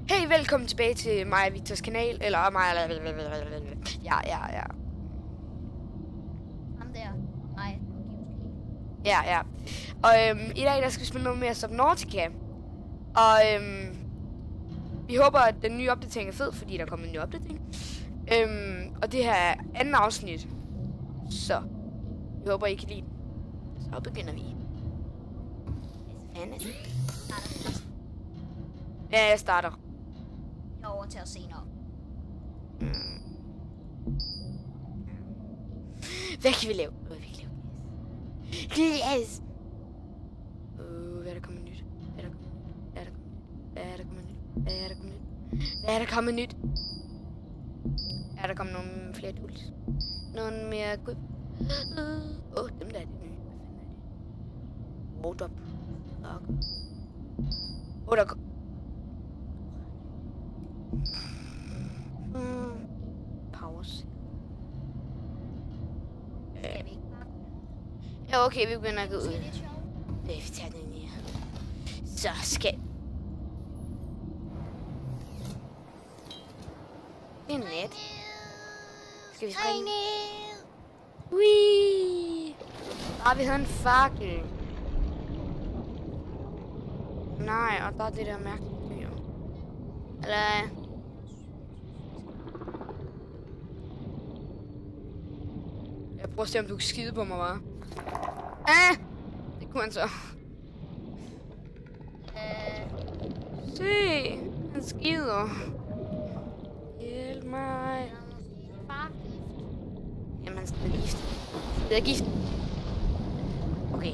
Hey, velkommen tilbage til mig og Victors kanal, eller mig. Ja. Ham der. Nej. Ja. Og i dag der skal vi spille noget mere Subnautica. Og vi håber, at den nye opdatering er fed, fordi der er kommet en ny opdatering. Og det her er anden afsnit. Så vi håber, I kan lide den. Så begynder vi. Ja, jeg starter. Jeg overtager senere. Hvad kan vi lave? Glæs! Hvad er der kommet nyt? Hvad er der kommet nyt? Er der kommet nogle flere tools? Nogle mere good? Dem der er det nye. Hvad fanden er det? Water. Pause. Skal vi ikke bare Ja, okay, vi begynder at gå ud. det lidt sjovt? Vi tager den her. Så skal... Det er net. Skal vi springe? Whee! Vi havde en fakkel. Nej, og der er det der mærkelige dyr. Eller... Jeg prøver at se, om du kan skide på mig, hva'? Det kunne han så. Se, han skider. Hjælp mig. Jamen, han skal gift. Det er gift. Okay.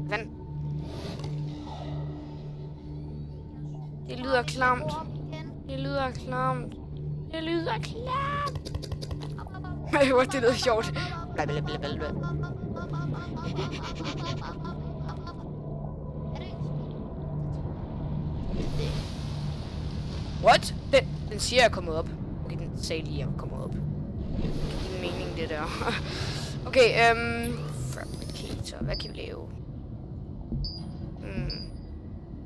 Hvad? Det lyder klamt. Det lyder klamt. Hvor det lyder sjovt. What? Den siger, jeg er kommet op. Okay, den sagde lige, jeg er kommet op. Det er ingen mening, det der. Okay, fabricator. Hvad kan vi lave?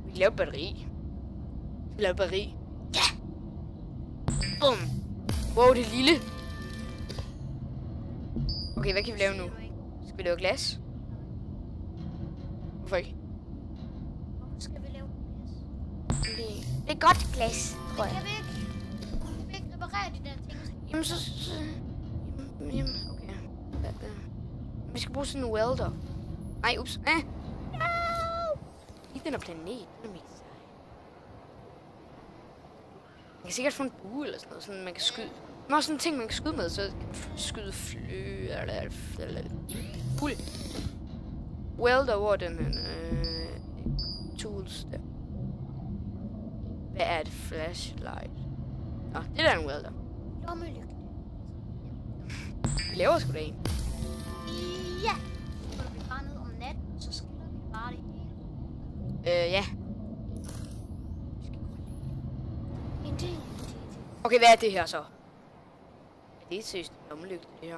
Vi kan lave batteri. Ja! Bum! Wow, det er lille. Okay, hvad kan vi lave nu? Skal vi lave glas? Hvorfor ikke? Hvorfor skal vi lave glas? Det er godt glas, tror jeg. Kan vi ikke reparere de der ting? Jamen, Jamen, okay. Vi skal bruge sådan en welder. Nej, ups. Ikke den her planet. Den er mega sej. Man kan sikkert få en bue eller sådan noget, sådan man kan skyde. Nå, sådan en ting, man kan skyde med, så kan man skyde fly eller fuld. Welder, hvor den tools der. Hvad er et flashlight? Nå, det der er en welder. Lommelygte. Vi laver sgu da en. Ja. Så går vi bare ned om natten, så skiller vi bare det hele. Ja. En ting. Okay, hvad er det her så? Er det et seriøst lommelygte, det her?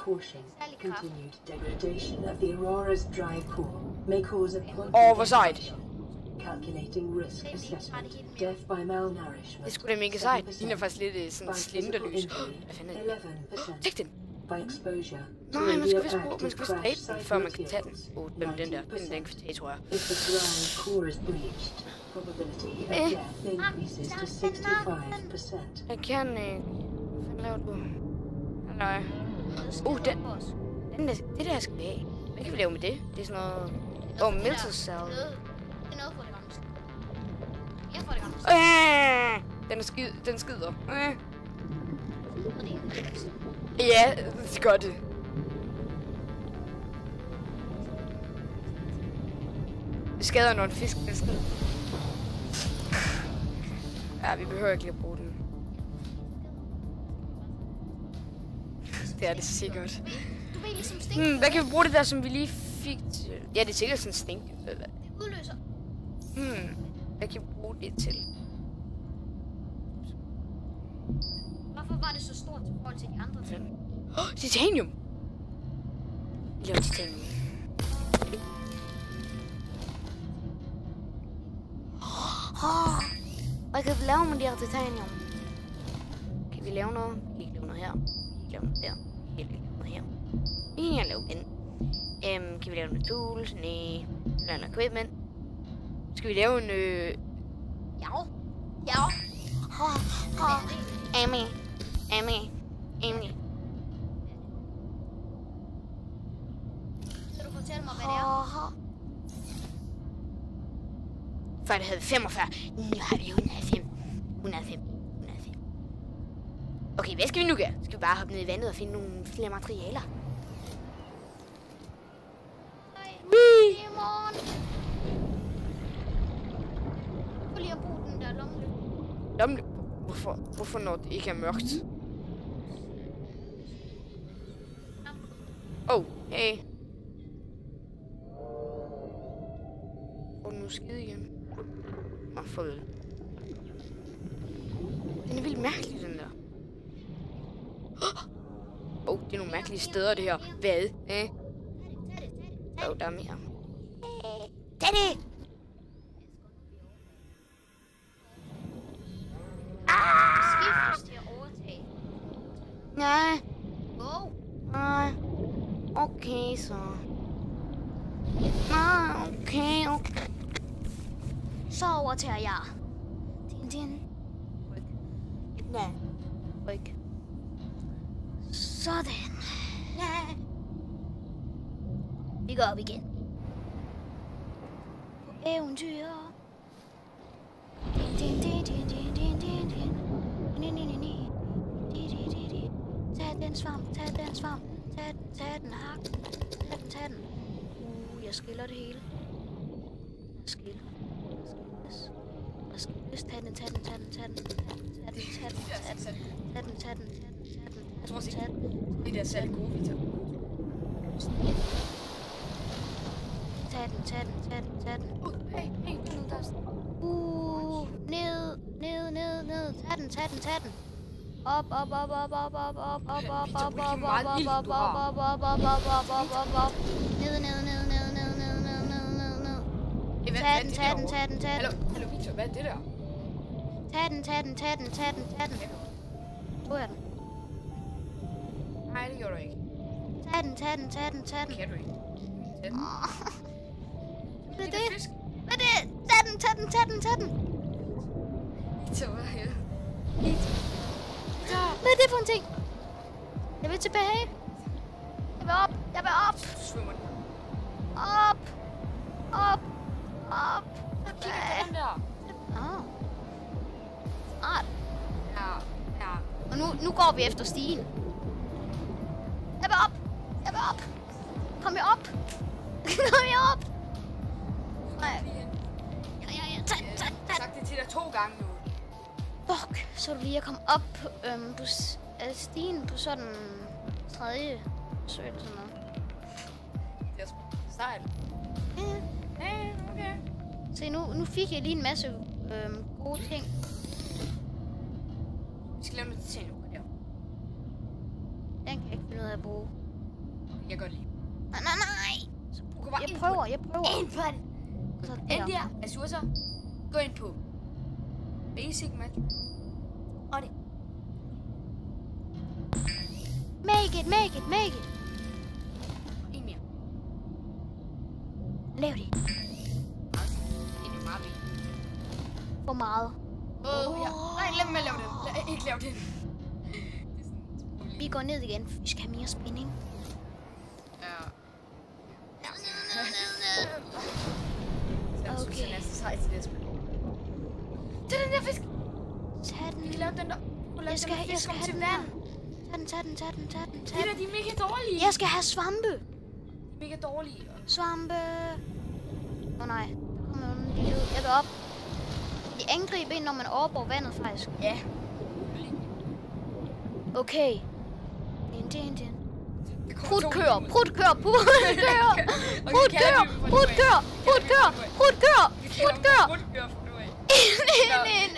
Caution. Continued degradation of the Aurora's dry core may cause a Hvor sejt. calculating risk assessment. Death by malnourishment. Det er sgu da mega sejt. Det ligner faktisk lidt sådan slinderlys. Hvad fanden er det? 11%. Tjek den. By exposure to Nej, man skal vist radioactive dræbe crash den, før man kan tage den. cycles. Den der. Den kan vi tage, tror jeg. If the dry core is breached, probability of death increases to 65%. Jeg kan ikke. Hvad fanden laver du? Nej. Det der skal vi have. Hvad kan vi lave med det? Det er sådan noget... mental cell. Det er noget for det gamle. Jeg får det gamle. Den skider. Ja, det gør det. Det skader, når en fisk bliver skider. Ja, vi behøver ikke lige at bruge den. Det er det sikkert. Du ved ligesom stink. Hvad kan vi bruge det der, som vi lige fik til? Ja, det er sikkert sådan en stink. Det udløser. Hvad kan vi bruge det til? Hvorfor var det så stort i forhold til de andre ting? Titanium! Vi laver titanium. Hvad kan vi lave med de her titanium? Kan vi lave noget? Vi kan ikke lave noget her. Vi kan ikke lave noget der. Vi kan ikke lave noget her. Vi kan ikke lave den. Kan vi lave noget tools? Nej. Lave noget equipment. Skal vi lave en Ja. Amy. Kan du fortælle mig, hvad det er? Før det havde 45. Nu har vi 105. Okay, hvad skal vi nu gøre? Skal vi bare hoppe ned i vandet og finde nogle flere materialer? Simon! Prøv lige at bruge den der lommelygte. Lommelygte? Hvorfor når det ikke er mørkt? Hey. Får du nu skide igen? Nå, farvel. Den er vildt mærkelig, den der. Det er nogle mærkelige steder, det her. Hvad? Der er mere. Tag det! Skiftes til at overtage. Nej. Wow. Nej. Okay, så. Nej, okay. Så overtager jeg. Din. Nej. Ryk. Sådan. Nej. Vi går op igen. På eventyr. Tag den svamp. Tag den hak. Tag den. Jeg skiller det hele. Jeg skiller. Tag den. Jeg tror også ikke, det er særlig gode, Victor. Tag den. Hey, nu der er Ned. Tag den. Op. Ned. Tag den. Hallo, Victor, hvad er det der? Tag den. Tror jeg den. Nej, det gjorde du ikke. Tag den. Kan du ikke? Tag den. Hvad er Det er det? fisk. Hvad er det? Tag den. Victor, hvad er det? Hvad er det for en ting? Jeg vil tilbage. Jeg vil op. Du svømmer den. Op. Kig på den der. Smart. Ja. Og nu går vi efter stigen. Jeg vil op. Kom jeg op? Nej. Ja. Tag. Jeg har sagt det til dig 2 gange nu. Fuck, så lige at komme op på stigen på sådan 3. forsøg eller sådan noget. Det er sejt. Ja. Okay. Se, nu fik jeg lige en masse gode ting. Vi skal lave noget til nu. Ja. Den kan jeg ikke finde ud af at bruge. Jeg kan godt lide. Nej. Så du kan bare Jeg prøver. Ind på den. Så Ind der. Ressourcer. Gå ind på Basic Match. Og det. Make it. En mere. Lav det. Det er meget vigtigt. For meget. Ja. Nej, lad mig lave det. Ikke lave det. Vi går ned igen, for vi skal have mere spænding. Ja. Okay. Det er næsten sejt til det spil. Det er den der fisk. Tag den. Vi lavede den der. Jeg skal have til den vand. her. Tag den. De der, de er mega dårlige. Jeg skal have svampe. De er mega dårlige. Svampe. Nej, der kommer jo en lille ud. Jeg vil op. De angriber ind, når man er oppe over vandet, faktisk. Ja. Okay. Din. Prut kør.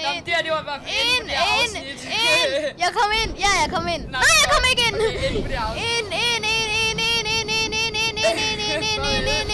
Ind. Det var bare ind. Jeg kom ind. Ja, jeg kom ind. Nej, jeg kom ikke ind. Ind på det afsnit. Ind.